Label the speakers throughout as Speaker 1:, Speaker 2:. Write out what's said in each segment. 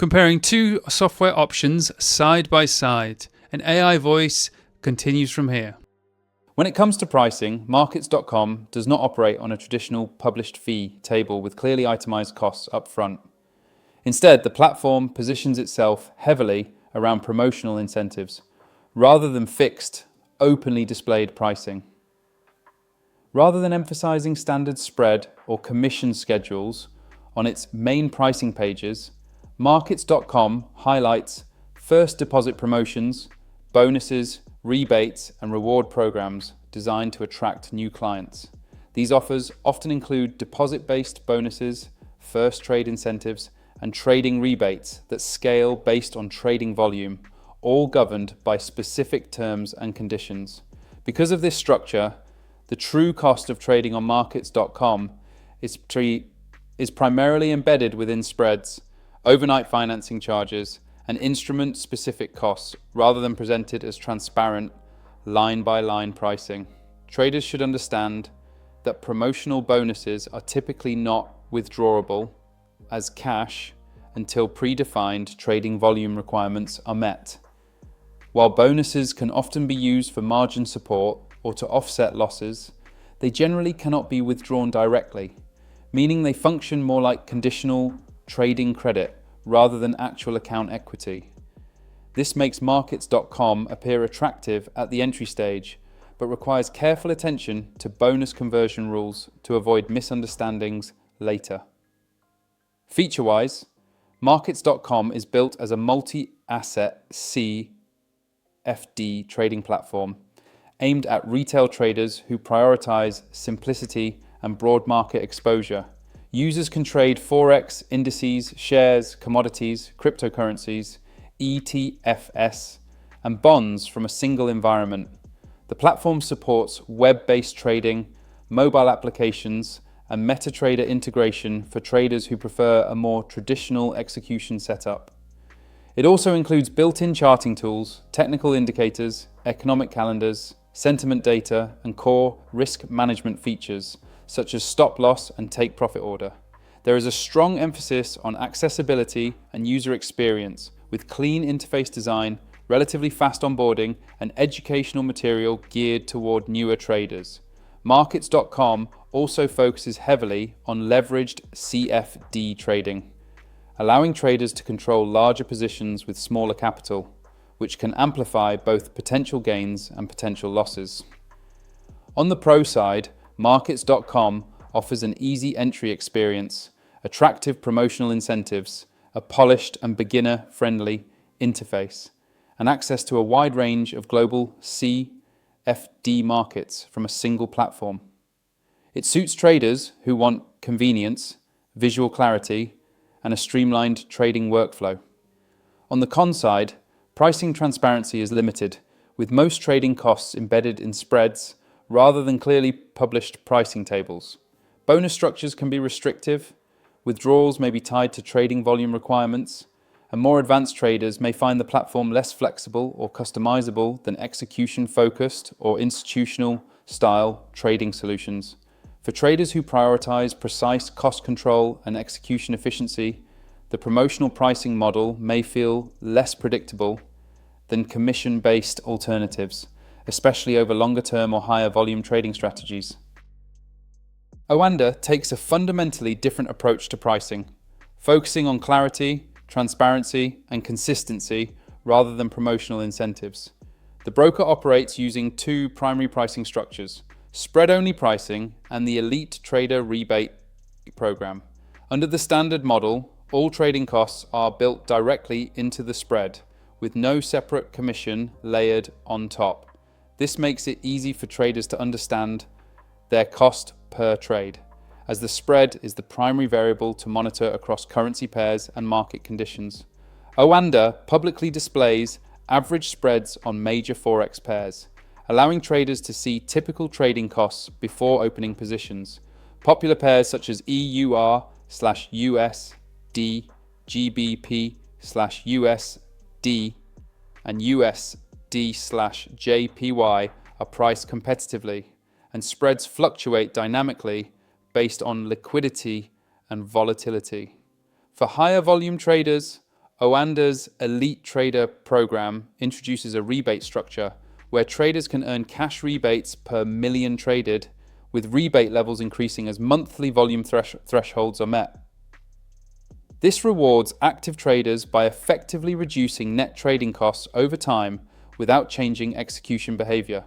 Speaker 1: Comparing two software options side by side. An AI voice continues from here.
Speaker 2: When it comes to pricing, Markets.com does not operate on a traditional published fee table with clearly itemized costs up front. Instead, the platform positions itself heavily around promotional incentives, rather than fixed, openly displayed pricing. Rather than emphasizing standard spread or commission schedules on its main pricing pages, Markets.com highlights first deposit promotions, bonuses, rebates, and reward programs designed to attract new clients. These offers often include deposit-based bonuses, first trade incentives, and trading rebates that scale based on trading volume, all governed by specific terms and conditions. Because of this structure, the true cost of trading on Markets.com is primarily embedded within spreads, overnight financing charges, and instrument-specific costs, rather than presented as transparent, line-by-line pricing. Traders should understand that promotional bonuses are typically not withdrawable as cash until predefined trading volume requirements are met. While bonuses can often be used for margin support or to offset losses, they generally cannot be withdrawn directly, meaning they function more like conditional trading credit rather than actual account equity. This makes Markets.com appear attractive at the entry stage, but requires careful attention to bonus conversion rules to avoid misunderstandings later. Feature-wise, Markets.com is built as a multi-asset CFD trading platform aimed at retail traders who prioritize simplicity and broad market exposure. Users can trade Forex, indices, shares, commodities, cryptocurrencies, ETFs, and bonds from a single environment. The platform supports web-based trading, mobile applications, and MetaTrader integration for traders who prefer a more traditional execution setup. It also includes built-in charting tools, technical indicators, economic calendars, sentiment data, and core risk management features, such as stop loss and take profit order. There is a strong emphasis on accessibility and user experience, with clean interface design, relatively fast onboarding, and educational material geared toward newer traders. Markets.com also focuses heavily on leveraged CFD trading, allowing traders to control larger positions with smaller capital, which can amplify both potential gains and potential losses. On the pro side, Markets.com offers an easy entry experience, attractive promotional incentives, a polished and beginner-friendly interface, and access to a wide range of global CFD markets from a single platform. It suits traders who want convenience, visual clarity, and a streamlined trading workflow. On the con side, pricing transparency is limited, with most trading costs embedded in spreads rather than clearly published pricing tables. Bonus structures can be restrictive, withdrawals may be tied to trading volume requirements, and more advanced traders may find the platform less flexible or customizable than execution-focused or institutional-style trading solutions. For traders who prioritize precise cost control and execution efficiency, the promotional pricing model may feel less predictable than commission-based alternatives, especially over longer-term or higher volume trading strategies. OANDA takes a fundamentally different approach to pricing, focusing on clarity, transparency, and consistency rather than promotional incentives. The broker operates using two primary pricing structures: spread-only pricing and the Elite Trader Rebate Program. Under the standard model, all trading costs are built directly into the spread, with no separate commission layered on top. This makes it easy for traders to understand their cost per trade, as the spread is the primary variable to monitor across currency pairs and market conditions. OANDA publicly displays average spreads on major Forex pairs, allowing traders to see typical trading costs before opening positions. Popular pairs such as EUR/USD, GBP/USD, and USD/JPY are priced competitively, and spreads fluctuate dynamically based on liquidity and volatility. For higher volume traders, OANDA's Elite Trader program introduces a rebate structure where traders can earn cash rebates per million traded, with rebate levels increasing as monthly volume thresholds are met. This rewards active traders by effectively reducing net trading costs over time without changing execution behavior.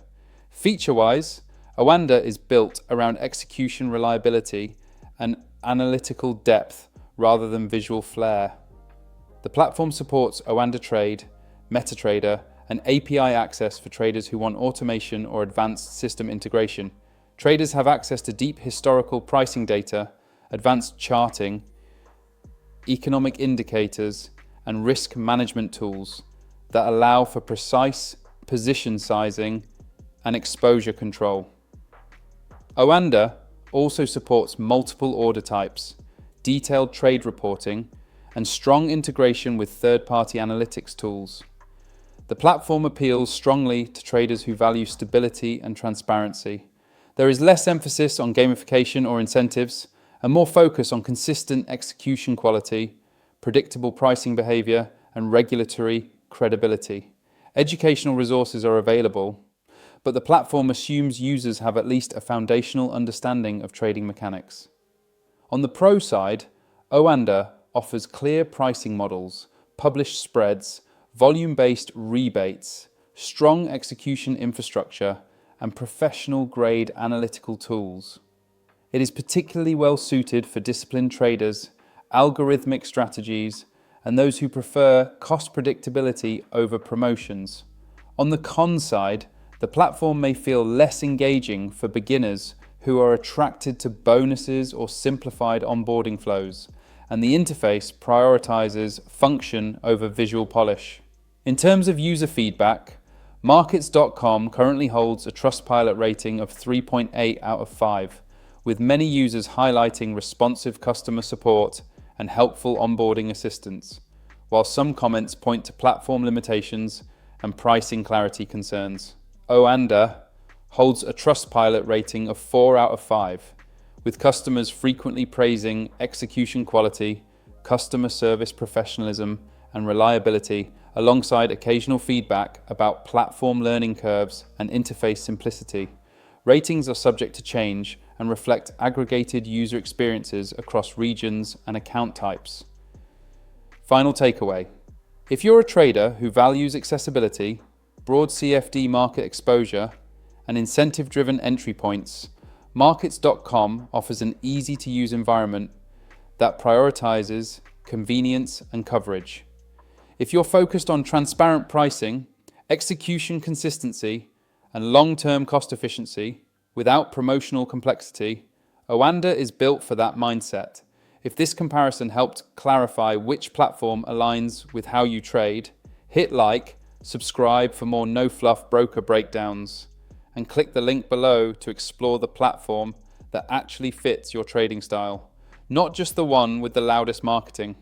Speaker 2: Feature-wise, OANDA is built around execution reliability and analytical depth rather than visual flair. The platform supports OANDA Trade, MetaTrader, and API access for traders who want automation or advanced system integration. Traders have access to deep historical pricing data, advanced charting, economic indicators, and risk management tools that allow for precise position sizing and exposure control. OANDA also supports multiple order types, detailed trade reporting, and strong integration with third-party analytics tools. The platform appeals strongly to traders who value stability and transparency. There is less emphasis on gamification or incentives, and more focus on consistent execution quality, predictable pricing behavior, and regulatory credibility. Educational resources are available, but the platform assumes users have at least a foundational understanding of trading mechanics. On the pro side, OANDA offers clear pricing models, published spreads, volume-based rebates, strong execution infrastructure, and professional-grade analytical tools. It is particularly well suited for disciplined traders, algorithmic strategies, and those who prefer cost predictability over promotions. On the con side, the platform may feel less engaging for beginners who are attracted to bonuses or simplified onboarding flows, and the interface prioritizes function over visual polish. In terms of user feedback, Markets.com currently holds a Trustpilot rating of 3.8 out of 5, with many users highlighting responsive customer support and helpful onboarding assistance, while some comments point to platform limitations and pricing clarity concerns. OANDA holds a Trustpilot rating of 4 out of 5, with customers frequently praising execution quality, customer service professionalism, and reliability, alongside occasional feedback about platform learning curves and interface simplicity. Ratings are subject to change and reflect aggregated user experiences across regions and account types. Final takeaway: if you're a trader who values accessibility, broad CFD market exposure, and incentive-driven entry points, Markets.com offers an easy-to-use environment that prioritizes convenience and coverage. If you're focused on transparent pricing, execution consistency, and long-term cost efficiency without promotional complexity, OANDA is built for that mindset. If this comparison helped clarify which platform aligns with how you trade, hit like, subscribe for more no-fluff broker breakdowns, and click the link below to explore the platform that actually fits your trading style, not just the one with the loudest marketing.